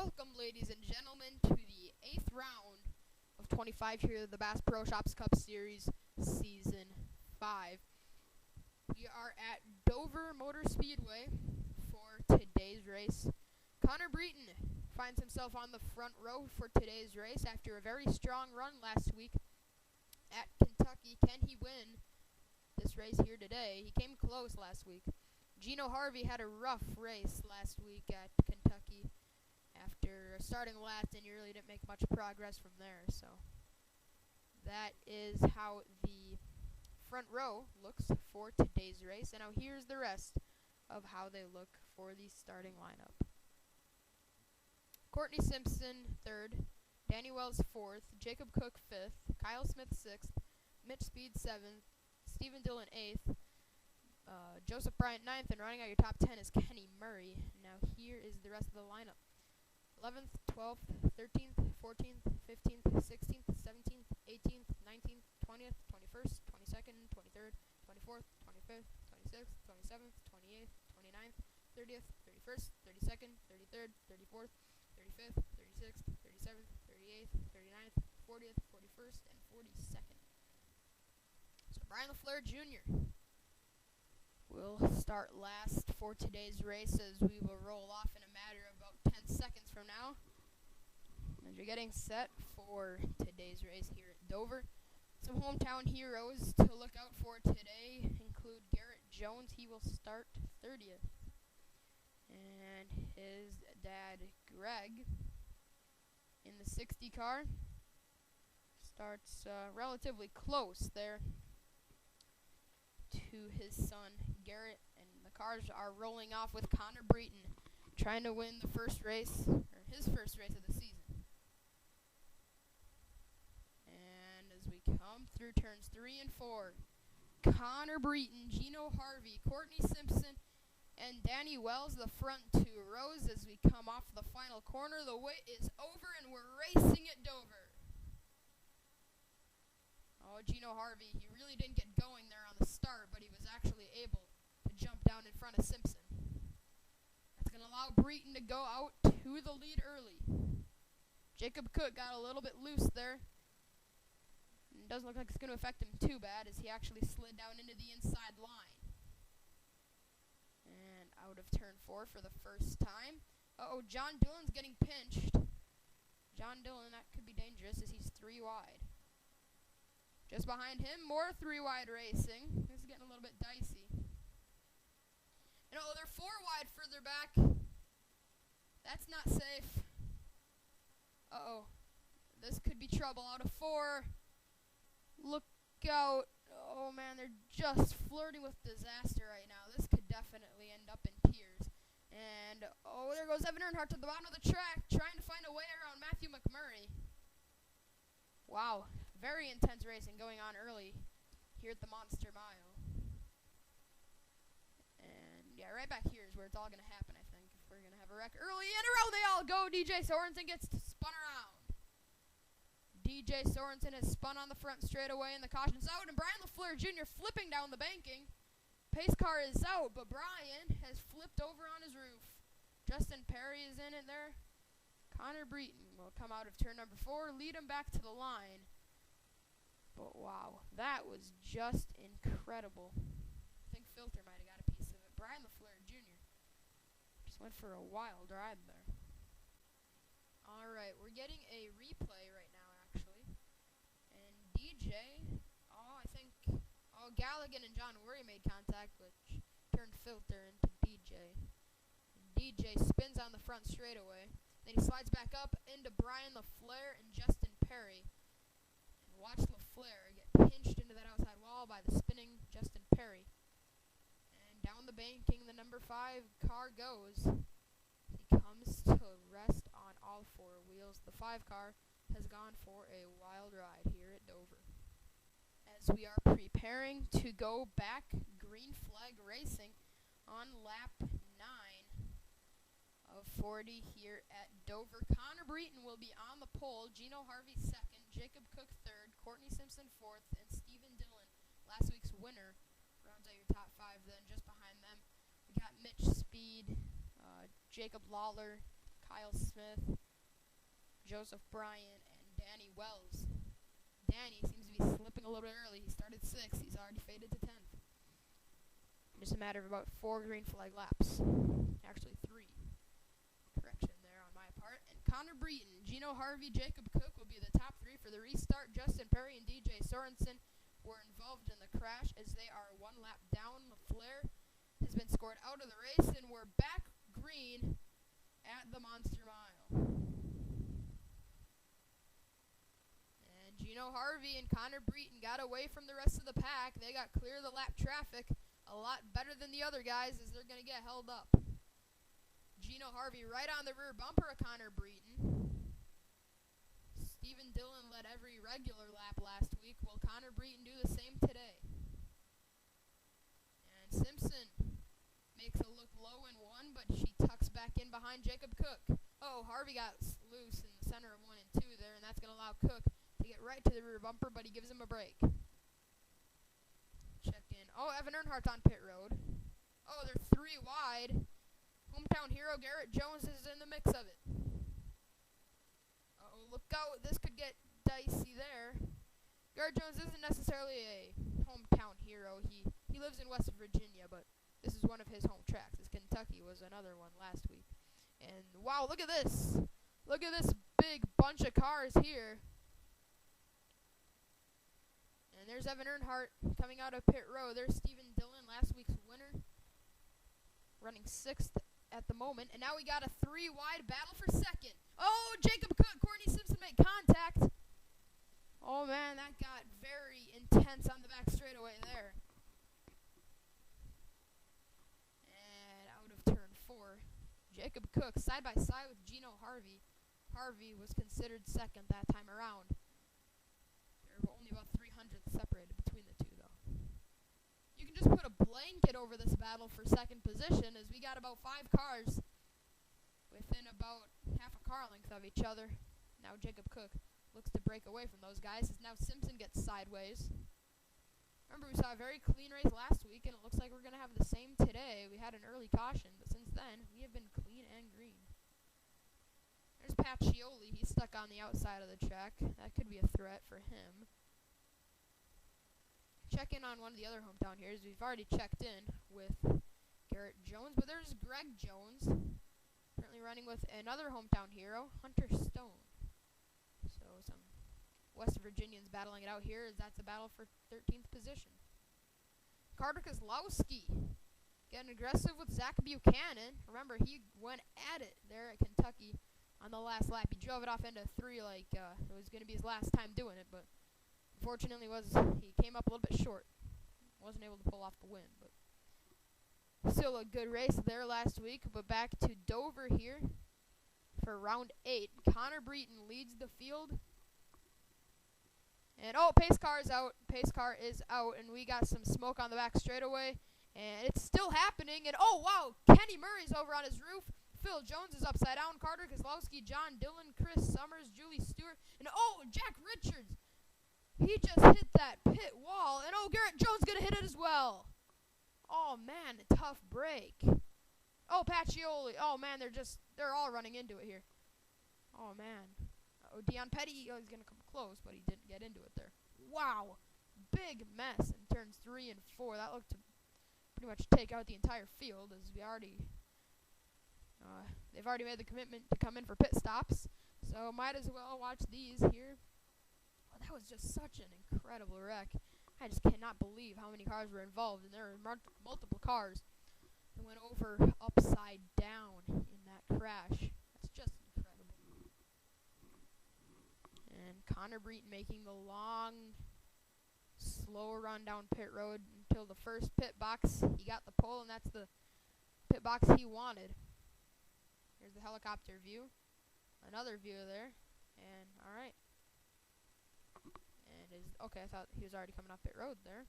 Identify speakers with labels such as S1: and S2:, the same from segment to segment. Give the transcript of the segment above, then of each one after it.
S1: Welcome, ladies and gentlemen, to the 8th round of 25 here at the Bass Pro Shops Cup Series, Season 5. We are at Dover Motor Speedway for today's race. Connor Breton finds himself on the front row for today's race after a very strong run last week at Kentucky. Can he win this race here today? He came close last week. Gino Harvey had a rough race last week at Kentucky after starting last, and he really didn't make much progress from there. So that is how the front row looks for today's race. And now here's the rest of how they look for the starting lineup. Courtney Simpson, 3rd. Danny Wells, 4th. Jacob Cook, 5th. Kyle Smith, 6th. Mitch Speed, 7th. Stephen Dillon, 8th. Joseph Bryant, 9th, and rounding out your top 10 is Kenny Murray. Now here is the rest of the lineup. 11th, 12th, 13th, 14th, 15th, 16th, 17th, 18th, 19th, 20th, 21st, 22nd, 23rd, 24th, 25th, 26th, 27th, 28th, 29th, 30th, 31st, 32nd, 33rd, 34th, 35th, 36th, 37th, 38th, 39th, 40th, 41st, and 42nd. So Brian LaFleur Jr. will start last for today's race, as we will roll off in a matter of about 10 seconds from now. As you're getting set for today's race here at Dover. Some hometown heroes to look out for today include Garrett Jones. He will start 30th. And his dad, Greg, in the 60 car, starts relatively close there to his son, Garrett, and the cars are rolling off with Connor Breton trying to win the first race, or his first race of the season. And as we come through turns 3 and 4, Connor Breton, Gino Harvey, Courtney Simpson, and Danny Wells, the front 2 rows. As we come off the final corner, the wait is over and we're racing at Dover. Oh, Gino Harvey, he really didn't get going there on the start, but he was actually able to jump down in front of Simpson. That's going to allow Breton to go out to the lead early. Jacob Cook got a little bit loose there. It doesn't look like it's going to affect him too bad, as he actually slid down into the inside line. And out of turn 4 for the first time. Uh-oh, John Dillon's getting pinched. John Dillon, that could be dangerous, as he's 3 wide. Just behind him, more 3-wide racing. This is getting a little bit dicey. And oh, they're 4 wide further back. That's not safe. Uh-oh. This could be trouble. Out of 4. Look out. Oh, man, they're just flirting with disaster right now. This could definitely end up in tears. And, oh, there goes Evan Earnhardt to the bottom of the track, trying to find a way around Matthew McMurray. Wow. Very intense racing going on early here at the Monster Mile. And, yeah, right back here is where it's all going to happen, I think, if we're going to have a wreck early. And around they all go. DJ Sorensen gets spun around. DJ Sorensen has spun on the front straightaway, and the caution's out. And Brian LaFleur Jr. flipping down the banking. Pace car is out, but Brian has flipped over on his roof. Justin Perry is in it there. Connor Breton will come out of turn number 4, lead him back to the line. But wow, that was just incredible. I think Filter might have got a piece of it. Brian LaFleur Jr. just went for a wild ride there. Alright, we're getting a replay right now, actually. And DJ, Galligan and John Worry made contact, which turned Filter into DJ. And DJ spins on the front straightaway. Then he slides back up into Brian LaFleur and Justin Perry. And watch LaFleur get pinched into that outside wall by the spinning Justin Perry. And down the banking, the number 5 car goes. He comes to rest on all 4 wheels. The 5 car has gone for a wild ride here at Dover. As we are preparing to go back, green flag racing on lap 9 of 40 here at Dover. Connor Breton will be on the pole, Gino Harvey 2nd, Jacob Cook 3rd, Courtney Simpson 4th, and Stephen Dillon, last week's winner, rounds out your top 5. Then just behind them, we got Mitch Speed, Jacob Lawler, Kyle Smith, Joseph Bryant, and Danny Wells. Danny seems to be slipping a little bit early. He started 6th. He's already faded to 10th. Just a matter of about 4 green flag laps. Actually 3. Correction there on my part. And Connor Breton, Gino Harvey, Jacob Cook will be the top 3 for the restart. Justin Perry and DJ Sorensen were involved in the crash as they are 1 lap down. LaFleur has been scored out of the race, and we're back green at the Monster Mile. And Gino Harvey and Connor Breton got away from the rest of the pack. They got clear of the lap traffic a lot better than the other guys as they're going to get held up. Gino Harvey right on the rear bumper of Connor Breton. Stephen Dillon led every regular lap last week. Will Connor Breton do the same today? And Simpson makes a look low in 1, but she tucks back in behind Jacob Cook. Oh, Harvey got loose in the center of 1 and 2 there, and that's going to allow Cook to get right to the rear bumper, but he gives him a break. Check in. Oh, Evan Earnhardt's on pit road. Oh, they're 3 wide. Hometown hero Garrett Jones is in the mix of it. Uh-oh, look out. This could get dicey there. Garrett Jones isn't necessarily a hometown hero. He lives in West Virginia, but this is one of his home tracks. As Kentucky was another one last week. And, wow, look at this. Look at this big bunch of cars here. And there's Evan Earnhardt coming out of pit road. There's Stephen Dillon, last week's winner, running 6th at the moment. And now we got a 3-wide battle for 2nd. Oh, Jacob Cook, Courtney Simpson make contact. Oh, man, that got very intense on the back straightaway there. And out of turn 4, Jacob Cook side by side with Gino Harvey. Harvey was considered 2nd that time around. There were only about 300 separated between the 2, though. You can just put a blanket over this battle for 2nd position, as we got about 5 cars within about half a car length of each other. Now Jacob Cook looks to break away from those guys, as now Simpson gets sideways. Remember, we saw a very clean race last week, and it looks like we're going to have the same today. We had an early caution, but since then, we have been clean and green. There's Pacioli. He's stuck on the outside of the track. That could be a threat for him. Check in on one of the other hometown heroes. We've already checked in with Garrett Jones, but there's Greg Jones, currently running with another hometown hero, Hunter Stone. So some West Virginians battling it out here, as that's a battle for 13th position. Carter Kozlowski getting aggressive with Zach Buchanan. Remember, he went at it there at Kentucky on the last lap. He drove it off into 3 like it was going to be his last time doing it, but unfortunately he came up a little bit short. Wasn't able to pull off the win, but still a good race there last week. But back to Dover here for round 8. Connor Breton leads the field. And, oh, pace car is out. Pace car is out, and we got some smoke on the back straightaway. And it's still happening. And, oh, wow, Kenny Murray's over on his roof. Phil Jones is upside down. Carter Kozlowski, John Dillon, Chris Summers, Julie Stewart. And, oh, Jack Richards. He just hit that pit wall. And, oh, Garrett Jones going to hit it as well. Oh, man, a tough break. Oh, Pacioli. Oh, man, they're all running into it here. Oh, man. Oh, Dion Petty is going to come close, but he didn't get into it there. Wow. Big mess in turns 3 and 4. That looked to pretty much take out the entire field, as they've already made the commitment to come in for pit stops. So might as well watch these here. Oh, that was just such an incredible wreck. I just cannot believe how many cars were involved, and there were multiple cars that went over upside down in that crash. That's just incredible. And Connor Breton making the long, slow run down pit road until the first pit box. He got the pole, and that's the pit box he wanted. Here's the helicopter view. Another view there. And, alright. And okay, I thought he was already coming off pit road there.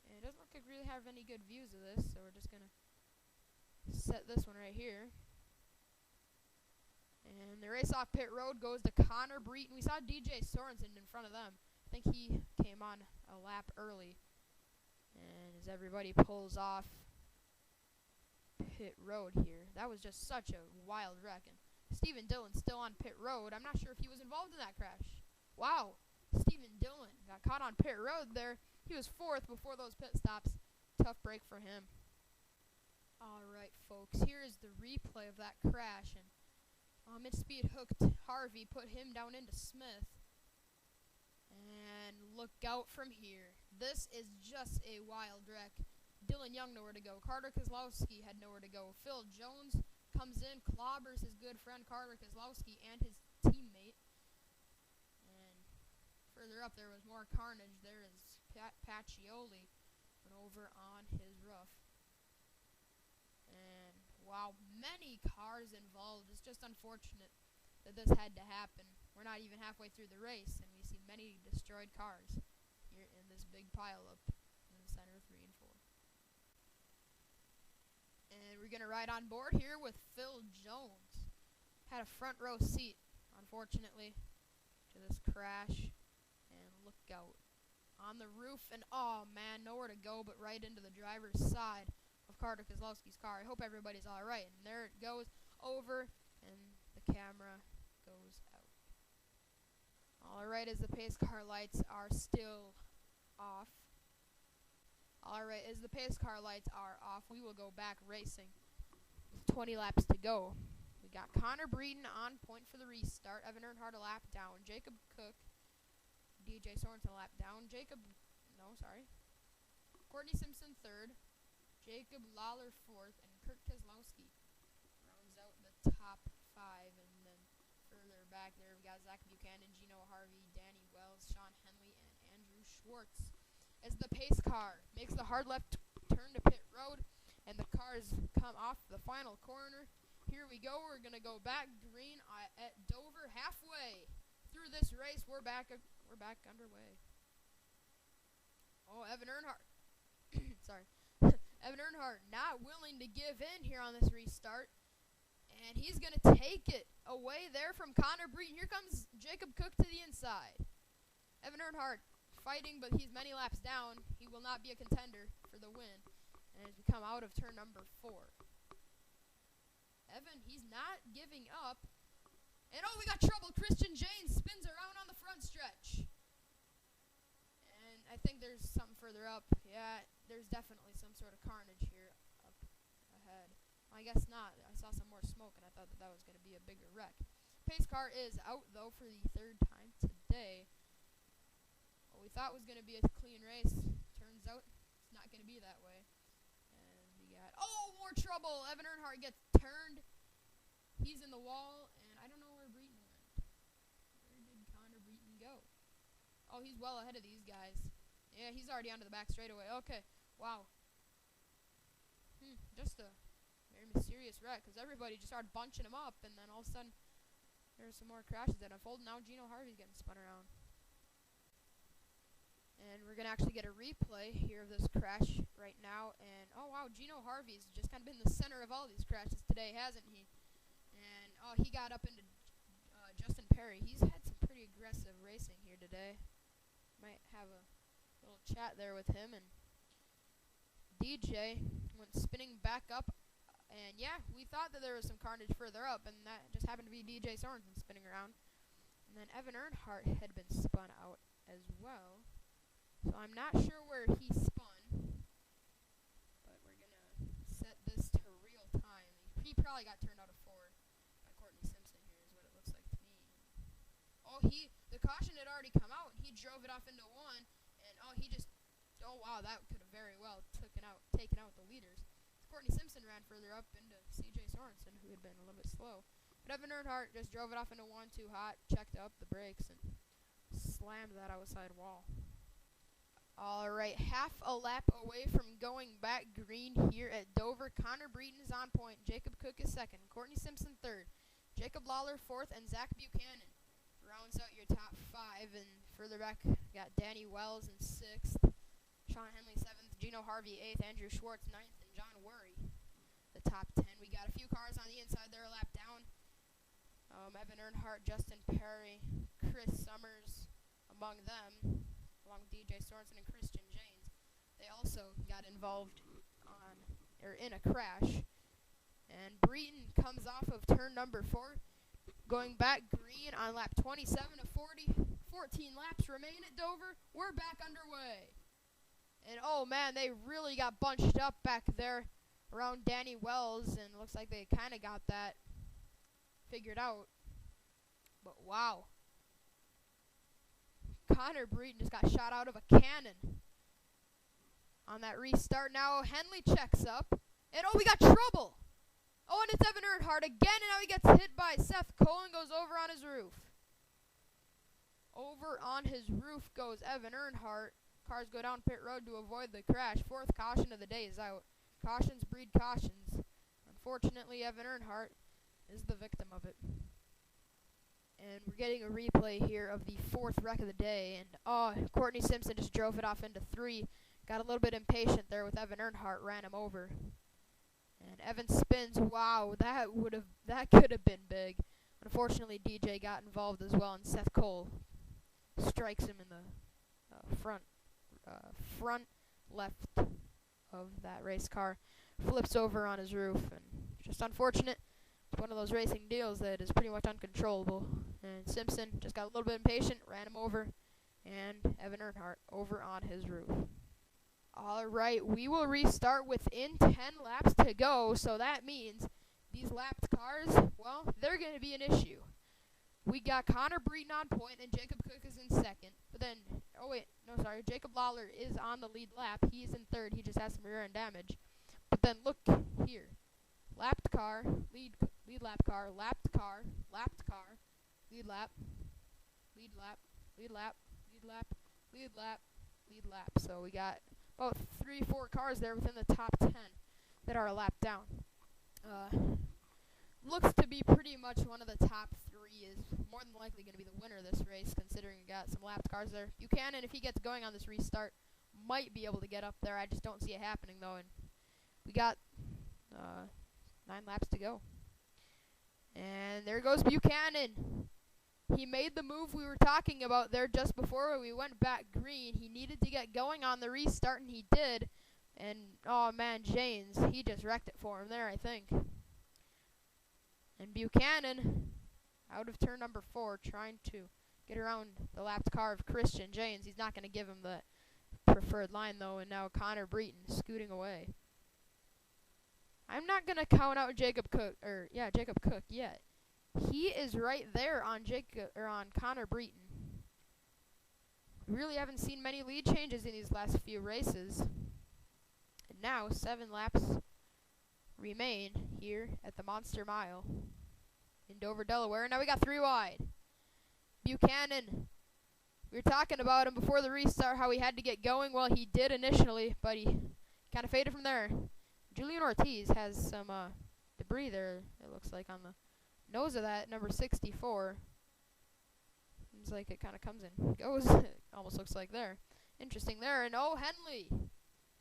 S1: And it doesn't look like we really have any good views of this, so we're just going to set this one right here. And the race off pit road goes to Connor Breton. We saw DJ Sorensen in front of them. I think he came on a lap early. And as everybody pulls off pit road here. That was just such a wild wreck. And Stephen Dillon still on pit road. I'm not sure if he was involved in that crash. Wow, Stephen Dillon got caught on pit road there. He was 4th before those pit stops. Tough break for him. Alright, folks, here is the replay of that crash. And mid-speed hooked Harvey, put him down into Smith. And look out from here. This is just a wild wreck. Dylan Young nowhere to go. Carter Kozlowski had nowhere to go. Phil Jones comes in, clobbers his good friend Carter Kozlowski and his teammate. And further up there was more carnage. There is Pacioli went over on his roof. And wow, many cars involved. It's just unfortunate that this had to happen. We're not even halfway through the race, and we see many destroyed cars here in this big pileup in the center of 3 and 4. And we're going to ride on board here with Phil Jones. Had a front row seat, unfortunately, to this crash. And look out. On the roof, and oh man, nowhere to go but right into the driver's side of Carter Kozlowski's car. I hope everybody's alright. And there it goes over, and the camera goes out. Alright, as the pace car lights are still off. Alright, as the pace car lights are off, we will go back racing with 20 laps to go. We got Connor Breeden on point for the restart. Evan Earnhardt a lap down. Jacob Cook, DJ Sorensen a lap down. Courtney Simpson 3rd. Jacob Lawler 4th. And Kurt Keselowski rounds out the top 5. And then further back there, we got Zach Buchanan, Gino Harvey, Danny Wells, Sean Henley, and Andrew Schwartz. As the pace car makes the hard left turn to pit road, and the cars come off the final corner. Here we go. We're going to go back green at Dover. Halfway through this race, we're back underway. Oh, Evan Earnhardt. Sorry. Evan Earnhardt not willing to give in here on this restart. And he's going to take it away there from Connor Breeden. Here comes Jacob Cook to the inside. Evan Earnhardt fighting, but he's many laps down. He will not be a contender for the win. And as we come out of turn number 4. Evan, he's not giving up. And oh, we got trouble. Christian Janes spins around on the front stretch. And I think there's something further up. Yeah, there's definitely some sort of carnage here up ahead. Well, I guess not. I saw some more smoke, and I thought that was going to be a bigger wreck. Pace car is out, though, for the 3rd time today. What we thought was going to be a clean race, turns out it's not going to be that way. And we got, oh, more trouble. Evan Earnhardt gets turned. He's in the wall, and I don't know where Breeden went. Where did Connor Breeden go? Oh, he's well ahead of these guys. Yeah, he's already onto the back straightaway. Okay, wow. Just a very mysterious wreck, because everybody just started bunching him up, and then all of a sudden, there's some more crashes that unfold. Now Gino Harvey's getting spun around. And we're going to actually get a replay here of this crash right now. And, oh, wow, Gino Harvey's just kind of been the center of all these crashes today, hasn't he? And, oh, he got up into Justin Perry. He's had some pretty aggressive racing here today. Might have a little chat there with him. And DJ went spinning back up. And, yeah, we thought that there was some carnage further up, and that just happened to be DJ Sorensen spinning around. And then Evan Earnhardt had been spun out as well. So I'm not sure where he spun, but we're going to set this to real time. He probably got turned out of 4 by Courtney Simpson here is what it looks like to me. Oh, the caution had already come out, and he drove it off into 1, and oh wow, that could have very well taken out the leaders. Courtney Simpson ran further up into CJ Sorensen, who had been a little bit slow. But Evan Earnhardt just drove it off into 1 too hot, checked up the brakes, and slammed that outside wall. Alright, half a lap away from going back green here at Dover. Connor Breeden is on point. Jacob Cook is 2nd. Courtney Simpson 3rd. Jacob Lawler 4th. And Zach Buchanan rounds out your top 5. And further back, got Danny Wells in 6th. Sean Henley 7th. Gino Harvey 8th. Andrew Schwartz 9th. And John Worry the top 10. We got a few cars on the inside there a lap down. Evan Earnhardt, Justin Perry, Chris Summers among them, along with DJ Sorensen and Christian Janes. They also got involved in a crash. And Breton comes off of turn number 4, going back green on lap 27 of 40. 14 laps remain at Dover. We're back underway. And oh man, they really got bunched up back there around Danny Wells, and looks like they kind of got that figured out. But wow. Connor Breton just got shot out of a cannon on that restart. Now Henley checks up, and oh, we got trouble. Oh, and it's Evan Earnhardt again, and now he gets hit by Seth Cole and goes over on his roof. Over on his roof goes Evan Earnhardt. Cars go down pit road to avoid the crash. 4th caution of the day is out. Cautions breed cautions. Unfortunately, Evan Earnhardt is the victim of it. And we're getting a replay here of the 4th wreck of the day. And Courtney Simpson just drove it off into 3. Got a little bit impatient there with Evan Earnhardt, ran him over. And Evan spins. Wow, that could have been big. Unfortunately, DJ got involved as well, and Seth Cole strikes him in the front left of that race car, flips over on his roof, and just unfortunate. It's one of those racing deals that is pretty much uncontrollable. And Simpson just got a little bit impatient, ran him over, and Evan Earnhardt over on his roof. Alright, we will restart within 10 laps to go, so that means these lapped cars, well, they're going to be an issue. We got Connor Breton on point, and Jacob Cook is in second. But then, Jacob Lawler is on the lead lap. He is in third. He just has some rear end damage. But then look here. Lapped car, lead lap car, lapped car, lapped car, lead lap, lead lap, lead lap, lead lap, lead lap, lead lap. So we got about 3-4 cars there within the top 10 that are a lap down. Looks to be pretty much one of the top 3 is more than likely going to be the winner of this race, considering we got some lapped cars there. Buchanan, if he gets going on this restart, might be able to get up there. I just don't see it happening, though. And we got 9 laps to go. And there goes Buchanan. He made the move we were talking about there just before we went back green. He needed to get going on the restart, and he did. And, oh man, Janes, he just wrecked it for him there, I think. And Buchanan, out of turn number 4, trying to get around the lapped car of Christian Janes. He's not going to give him the preferred line, though, and now Connor Breton scooting away. I'm not going to count out Jacob Cook yet. He is right there on Connor Breton. Really haven't seen many lead changes in these last few races. And now 7 laps remain here at the Monster Mile in Dover, Delaware. Now we got 3 wide. Buchanan. We were talking about him before the restart, how he had to get going. Well, he did initially, but he kind of faded from there. Julian Ortiz has some debris there, it looks like, on the nose of that, number 64. Seems like it kind of comes and goes. It almost looks like there. Interesting there. And oh, Henley.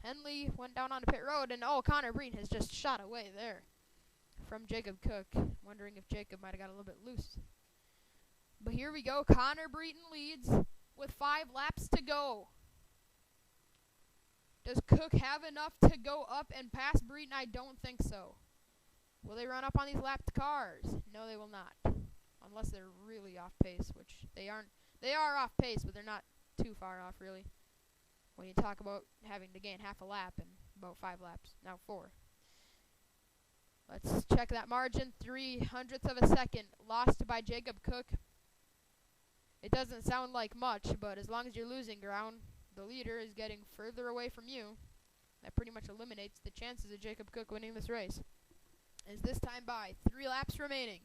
S1: Henley went down onto pit road, and oh, Connor Breton has just shot away there from Jacob Cook. Wondering if Jacob might have got a little bit loose. But here we go. Connor Breton leads with 5 laps to go. Does Cook have enough to go up and pass Breton? I don't think so. Will they run up on these lapped cars? No, they will not. Unless they're really off pace, which they aren't. They are off pace, but they're not too far off, really. When you talk about having to gain half a lap in about 5 laps. Now 4. Let's check that margin. 0.03 of a second lost by Jacob Cook. It doesn't sound like much, but as long as you're losing ground, the leader is getting further away from you. That pretty much eliminates the chances of Jacob Cook winning this race. As this time by, 3 laps remaining.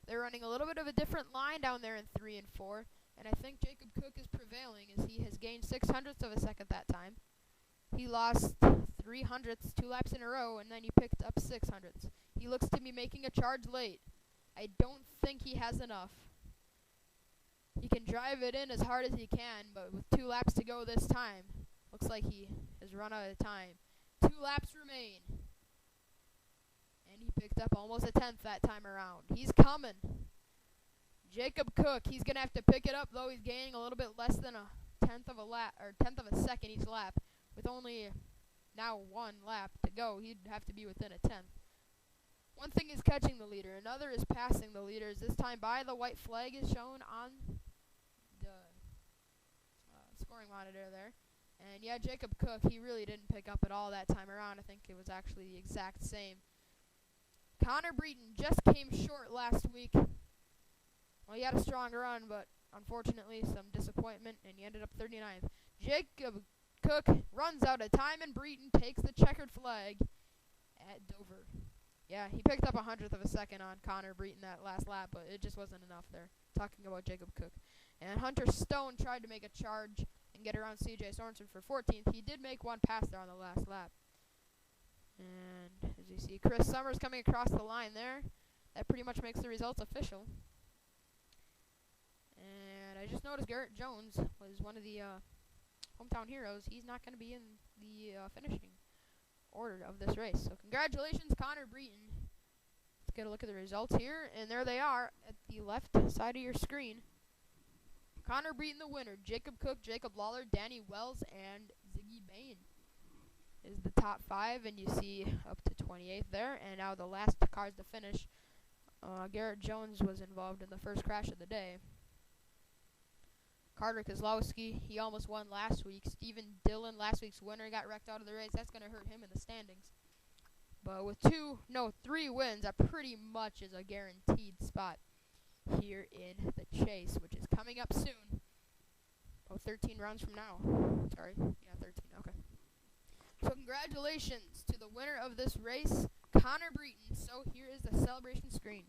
S1: They're running a little bit of a different line down there in 3 and 4, and I think Jacob Cook is prevailing as he has gained 0.06 of a second that time. He lost 0.03 2 laps in a row, and then he picked up 0.06. He looks to be making a charge late. I don't think he has enough. He can drive it in as hard as he can, but with 2 laps to go this time, looks like he has run out of time. 2 laps remain. And he picked up almost a 10th that time around. He's coming. Jacob Cook, he's going to have to pick it up, though he's gaining a little bit less than a 10th of a second each lap. With only now 1 lap to go, he'd have to be within a 10th. One thing is catching the leader, another is passing the leaders. This time by the white flag is shown on the scoring monitor there. And yeah, Jacob Cook, he really didn't pick up at all that time around. I think it was actually the exact same. Connor Breton just came short last week. Well, he had a strong run, but unfortunately some disappointment, and he ended up 39th. Jacob Cook runs out of time, and Breton takes the checkered flag at Dover. Yeah, he picked up 100th of a second on Connor Breton that last lap, but it just wasn't enough there. Talking about Jacob Cook. And Hunter Stone tried to make a charge and get around CJ Sorensen for 14th. He did make one pass there on the last lap. And as you see, Chris Summers coming across the line there. That pretty much makes the results official. And I just noticed Garrett Jones was one of the hometown heroes. He's not going to be in the finishing order of this race. So congratulations, Connor Breton. Let's get a look at the results here. And there they are at the left side of your screen. Connor Breton the winner. Jacob Cook, Jacob Lawler, Danny Wells, and Ziggy Bain is the top 5. And you see up to 28th there. And now the last cars to finish. Garrett Jones was involved in the first crash of the day. Carter Kozlowski, he almost won last week. Steven Dillon, last week's winner, got wrecked out of the race. That's going to hurt him in the standings. But with 3 wins, that pretty much is a guaranteed spot here in the chase, which is coming up soon. Oh, 13 rounds from now. Sorry. Yeah, 13. Okay. So congratulations to the winner of this race, Connor Breton. So here is the celebration screen.